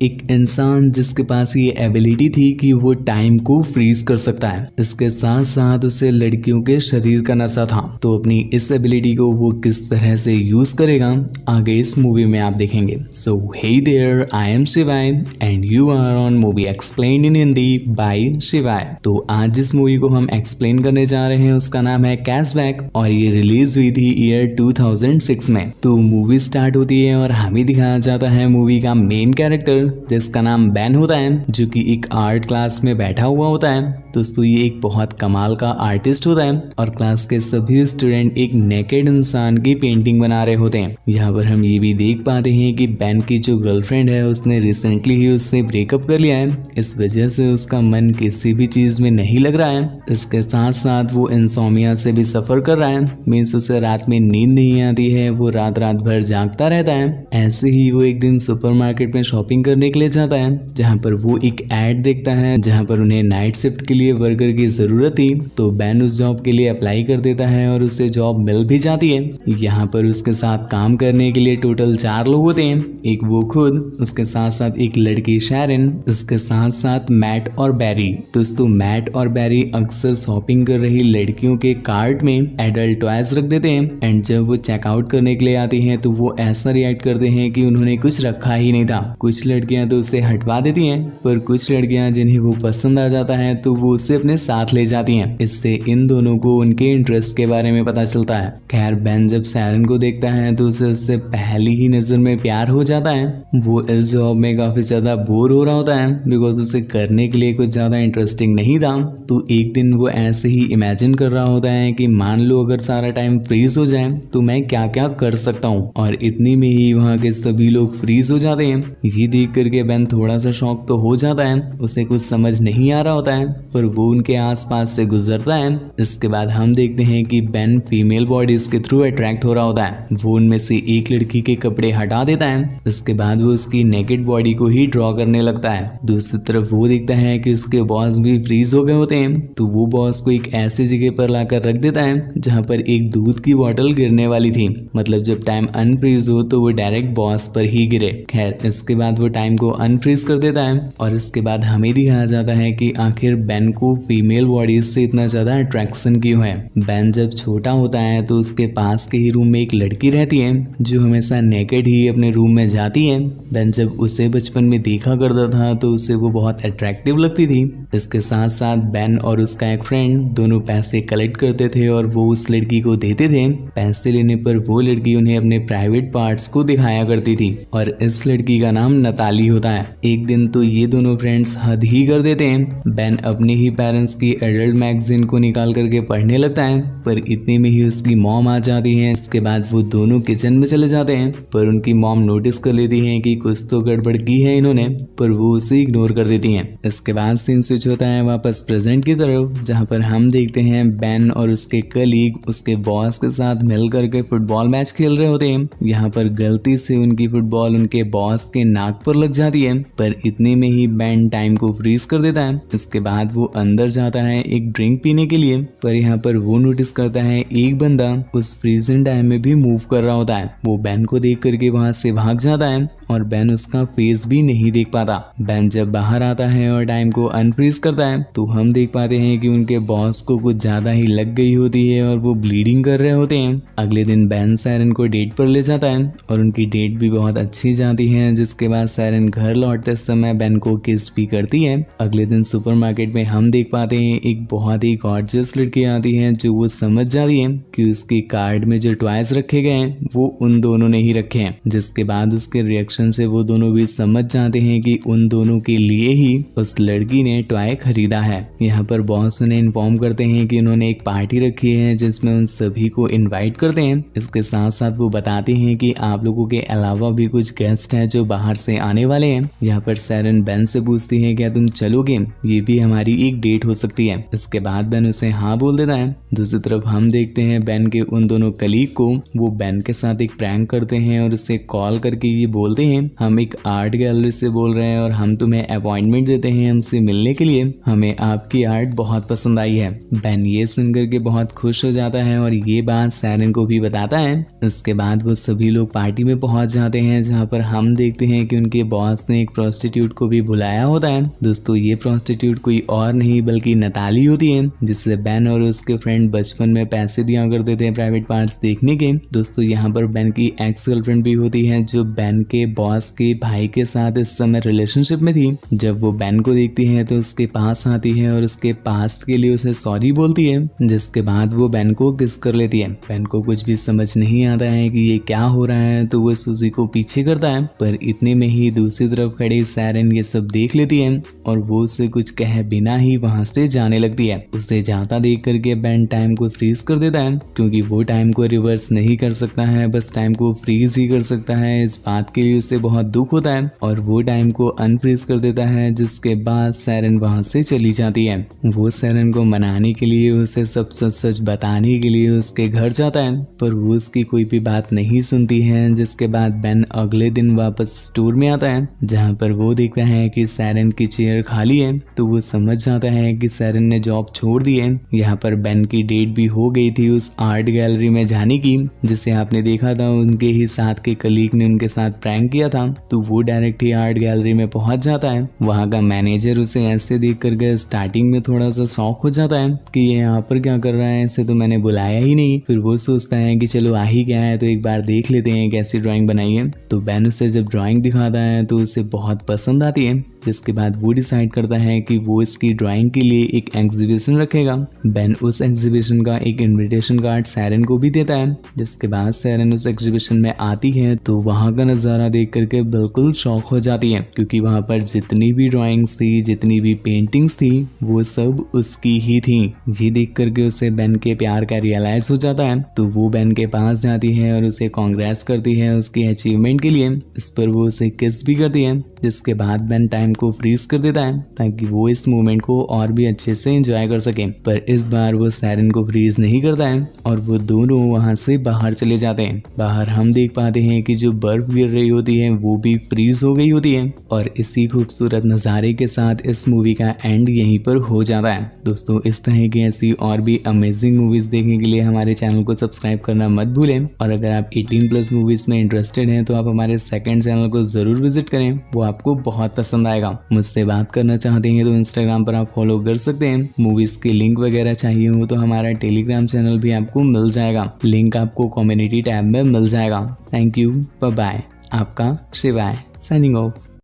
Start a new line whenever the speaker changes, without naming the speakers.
एक इंसान जिसके पास ये एबिलिटी थी कि वो टाइम को फ्रीज कर सकता है। इसके साथ साथ उसे लड़कियों के शरीर का नशा था। तो अपनी इस एबिलिटी को वो किस तरह से यूज करेगा आगे इस मूवी में आप देखेंगे। So hey there, I am Shivay and you are on movie explain in Hindi by Shivay. तो आज जिस मूवी को हम एक्सप्लेन करने जा रहे हैं उसका नाम है कैशबैक और ये रिलीज हुई थी ईयर 2006 में। तो मूवी स्टार्ट होती है और हमें दिखाया जाता है मूवी का मेन कैरेक्टर जिसका नाम बेन होता है, जो कि एक आर्ट क्लास में बैठा हुआ होता है। दोस्तों ये एक बहुत कमाल का आर्टिस्ट होता है और क्लास के सभी स्टूडेंट एक नेकेड इंसान की पेंटिंग बना रहे होते हैं। यहाँ पर हम ये भी देख पाते हैं कि बेन की जो गर्लफ्रेंड है उसने रिसेंटली ही उससे ब्रेकअप कर लिया है। इस वजह से उसका मन किसी भी चीज में नहीं लग रहा है। इसके साथ साथ वो इंसोमिया से भी सफर कर रहा है, मीन्स उसे रात में नींद नहीं आती है, वो रात रात भर जागता रहता है। ऐसे ही वो एक दिन सुपरमार्केट में शॉपिंग करने के लिए जाता है जहाँ पर वो एक एड देखता है जहाँ पर उन्हें नाइट शिफ्ट के लिए वर्कर की जरूरत थी। तो बेन उस जॉब के लिए अप्लाई कर देता है और उसे जॉब मिल भी जाती है। यहाँ पर उसके साथ काम करने के लिए टोटल 4 लोग होते हैं, एक वो खुद, उसके साथ साथ एक लड़की शैरन, इसके साथ साथ मैट और बैरी। दोस्तों मैट और बैरी अक्सर शॉपिंग कर रही लड़कियों के कार्ट में एडल्ट टॉयज रख देते हैं एंड जब वो चेकआउट करने के लिए आती हैं तो वो ऐसा रिएक्ट करते हैं कि उन्होंने कुछ रखा ही नहीं था। कुछ लड़कियां तो उसे हटवा देती हैं पर कुछ लड़कियां जिन्हें वो पसंद आ जाता है तो वो उसे अपने साथ ले जाती हैं। इससे इन दोनों को उनके इंटरेस्ट के बारे में पता चलता है। खैर बेन जब सैरन को देखता है तो उसे उससे पहली ही नजर में प्यार हो जाता है। वो इस जॉब में काफी ज्यादा बोर हो रहा होता है बिकॉज उसे करने के लिए कुछ ज्यादा इंटरेस्टिंग नहीं था। तो एक दिन वो ऐसे ही इमेजिन कर रहा होता है कि मान लो अगर सारा टाइम फ्रीज हो जाए तो मैं क्या क्या कर सकता हूँ, और इतनी में ही वहाँ के सभी लोग फ्रीज हो जाते हैं। ये देख करके बेन थोड़ा सा शॉक तो हो जाता है, उसे कुछ समझ नहीं आ रहा होता है पर वो उनके आसपास से गुजरता है। इसके बाद हम देखते हैं कि बेन फीमेल बॉडीज के थ्रू अट्रैक्ट हो रहा होता है। वो उनमें से एक लड़की के कपड़े हटा देता है। इसके बाद वो उसकी नेकेड बॉडी को ही ड्रॉ करने लगता है। दूसरी तरफ वो देखता है कि उसके बॉस भी फ्रीज हो गए होते हैं। तो वो बॉस को एक ऐसी जगह पर लाकर रख देता है जहाँ पर एक दूध की बॉटल गिरने वाली थी, मतलब जब टाइम अनफ्रीज हो तो वो डायरेक्ट बॉस पर ही गिरे। खैर इसके बाद वो टाइम को अनफ्रीज कर देता है और इसके बाद हमें दिखाया जाता है कि आखिर बेन को फीमेल बॉडीज से इतना ज्यादा अट्रैक्शन क्यों है। बेन जब छोटा होता है तो उसके पास के ही रूम में एक लड़की रहती है जो हमेशा नेकेड ही अपने रूम में जाती है। बेन जब उसे बचपन में देखा करता था तो उसे वो बहुत अट्रैक्टिव लगती थी। इसके साथ साथ बेन और उसका एक फ्रेंड दोनों पैसे कलेक्ट करते थे और वो उस लड़की को देते थे। पैसे लेने पर वो लड़की उन्हें अपने प्राइवेट पार्ट्स को दिखाया करती थी और इस लड़की का नाम नताली होता है। एक दिन तो ये दोनों फ्रेंड्स हद ही कर देते हैं। बेन अपने ही पेरेंट्स की एडल्ट मैगजीन को निकाल करके पढ़ने लगता है पर इतने में ही उसकी मॉम आ जाती है। इसके बाद वो दोनों किचन में चले जाते हैं पर उनकी मॉम नोटिस कर लेती है कि कुछ तो गड़बड़ की है इन्होंने, पर वो उसे इग्नोर कर देती हैं। इसके बाद सीन स्विच होता है वापस प्रेजेंट की तरफ जहाँ पर हम देखते हैं बेन और उसके कलीग उसके बॉस के साथ मिल करके फुटबॉल मैच खेल रहे होते हैं। यहाँ पर गलती से उनकी फुटबॉल उनके बॉस के नाक पर लग जाती है पर इतने में ही बेन टाइम को फ्रीज कर देता है। इसके बाद वो अंदर जाता है एक ड्रिंक पीने के लिए पर यहाँ पर वो नोटिस करता है एक बंदा उस फ्रीजिंग टाइम में भी मूव कर रहा होता है। वो बेन को देख करके वहां से भाग जाता है और बेन उसका फेस भी नहीं देख पाता। बेन जब बाहर आता है और टाइम को अनफ्रीज करता है तो हम देख पाते हैं कि उनके बॉस को कुछ ज्यादा ही लग गई होती है और वो ब्लीडिंग कर रहे होते हैं। अगले दिन बेन सैरन को डेट पर ले जाता है और उनकी डेट भी बहुत अच्छी जाती है, जिसके बाद सैरन घर लौटते समय बेन को किस भी करती है। अगले दिन सुपरमार्केट में हम देख पाते हैं एक बहुत ही गॉर्जियस लड़की आती है जो वो समझ जाती है कि उसके कार्ड में जो टॉयज रखे गए हैं वो उन दोनों ने ही रखे हैं, जिसके बाद उसके रिएक्शन से वो दोनों भी समझ जाते हैं कि उन दोनों के लिए ही उस लड़की ने टॉय खरीदा है। यहाँ पर बॉस उन्हें इन्फॉर्म करते हैं कि उन्होंने एक पार्टी रखी है जिसमें उन सभी को इनवाइट करते हैं। इसके साथ साथ वो बताते हैं कि आप लोगों के अलावा भी कुछ गेस्ट हैं जो बाहर से आने वाले हैं। यहाँ पर सैरन बेन से पूछती है क्या तुम चलोगे, ये भी हमारी एक डेट हो सकती है। इसके बाद बेन उसे हाँ बोल देता है। दूसरी तरफ हम देखते हैं बेन के उन दोनों कलीग को, वो बेन के साथ एक प्रैंक करते हैं और उसे कॉल करके ये बोलते हैं हम एक आर्ट गैलरी से बोल रहे हैं और हम तुम्हें अपॉइंटमेंट देते हैं हमसे मिलने के लिए, हमें आपकी आर्ट बहुत पसंद आई है। बेन ये सुनकर के बहुत खुश हो जाता है और ये बात सैरन को भी बताता है। इसके बाद वो सभी लोग पार्टी में पहुंच जाते हैं, जहां पर हम देखते हैं कि उनके बॉस ने एक प्रोस्टिट्यूट को भी बुलाया होता है। दोस्तों ये प्रोस्टिट्यूट कोई और नहीं बल्कि नताली होती है, जिससे बेन और उसके फ्रेंड बचपन में पैसे दिया करते थे प्राइवेट पार्ट्स देखने के। दोस्तों यहाँ पर बेन की एक्स गर्लफ्रेंड भी होती है, जो बेन के बॉस के भाई के साथ इस समय रिलेशनशिप में थी। जब वो बेन को देखती है तो उसके पास आती है और उसके पास्ट के लिए उसे सॉरी बोलती है, जिसके बाद वो बेन को किस कर लेती है। बेन को कुछ भी समझ नहीं आता है कि ये क्या हो रहा है, तो वो सूजी को पीछे करता है, पर इतने में ही दूसरी तरफ खड़ी सैरन ये सब देख लेती है और वो उसे कुछ कहे बिना ही वहां से जाने लगती है। उसे जाता देख करके बेन टाइम को फ्रीज कर देता है, क्योंकि वो टाइम को रिवर्स नहीं कर सकता है, बस टाइम को फ्रीज ही कर सकता है। इस बात के लिए उसे बहुत दुख होता है और वो टाइम को अनफ्रीज कर देता है, जिसके बाद सैरन वहां से चली जाती है। वो सैरन को मनाने के लिए, उसे सब सच सच बताने के लिए उसके घर जाता है, पर वो उसकी कोई भी बात नहीं सुनती है। जिसके बाद बेन अगले दिन वापस स्टोर में आता है, जहाँ पर वो देखता है कि सैरन की चेयर खाली है, तो वो समझ जाता है कि सैरन ने जॉब छोड़ दी है। यहाँ पर बेन की डेट भी हो गई थी उस आर्ट गैलरी में जाने की, जिसे आपने देखा था उनके ही साथ के कलीग ने उनके साथ प्रैंक किया था। तो वो डायरेक्ट ही आर्ट गैलरी में पहुंच जाता है। वहाँ का मैनेजर उसे ऐसे देख करके स्टार्टिंग में थोड़ा सा शॉक हो जाता है कि ये यहाँ पर क्या कर रहा है, इसे तो मैंने बुलाया ही नहीं। फिर वो सोचता है कि चलो आ ही गया है तो एक बार देख लेते हैं कैसी ड्राइंग बनाई है। तो बेन उसे जब ड्राइंग दिखाता है तो उसे बहुत पसंद आती है, जिसके बाद वो डिसाइड करता है कि वो इसकी ड्राइंग के लिए एक एग्जीबिशन रखेगा। बेन उस एग्जीबिशन का एक इनविटेशन कार्ड सैरन को भी देता है। जिसके बाद सैरन उस एग्जीबिशन में आती है तो वहाँ का नज़ारा देख करके बिल्कुल शॉक हो जाती है, क्योंकि वहाँ पर जितनी भी ड्राइंग्स थी, जितनी भी पेंटिंग्स थी, वो सब उसकी ही थी। ये देख करके उसे बेन के प्यार का रियलाइज हो जाता है। तो वो बेन के पास जाती है और उसे कांग्रेस करती है उसकी अचीवमेंट के लिए। इस पर वो उसे किस भी करती है। जिसके बाद बेन टाइम को फ्रीज कर देता है ताकि वो इस मोमेंट को और भी अच्छे से एंजॉय कर सके। पर इस बार वो सैरन को फ्रीज नहीं करता है और वो दोनों वहां से बाहर चले जाते हैं। बाहर हम देख पाते हैं कि जो बर्फ गिर रही होती है वो भी फ्रीज हो गई होती है। और इसी खूबसूरत नज़ारे के साथ इस मूवी का एंड यहीं पर हो जाता है। दोस्तों इस तरह की ऐसी और भी अमेजिंग मूवीज देखने के लिए हमारे चैनल को सब्सक्राइब करना मत भूलें। और अगर आप 18+ मूवीज में इंटरेस्टेड हैं तो आप हमारे सेकंड चैनल को जरूर विजिट करें, वो आपको बहुत पसंद आएगा। मुझसे बात करना चाहते हैं तो इंस्टाग्राम पर आप फॉलो कर सकते हैं। मूवीज के लिंक वगैरह चाहिए हो तो हमारा टेलीग्राम चैनल भी आपको मिल जाएगा, लिंक आपको कम्युनिटी टैब में मिल जाएगा। Thank you, bye bye. आपका शिवाय साइनिंग ऑफ।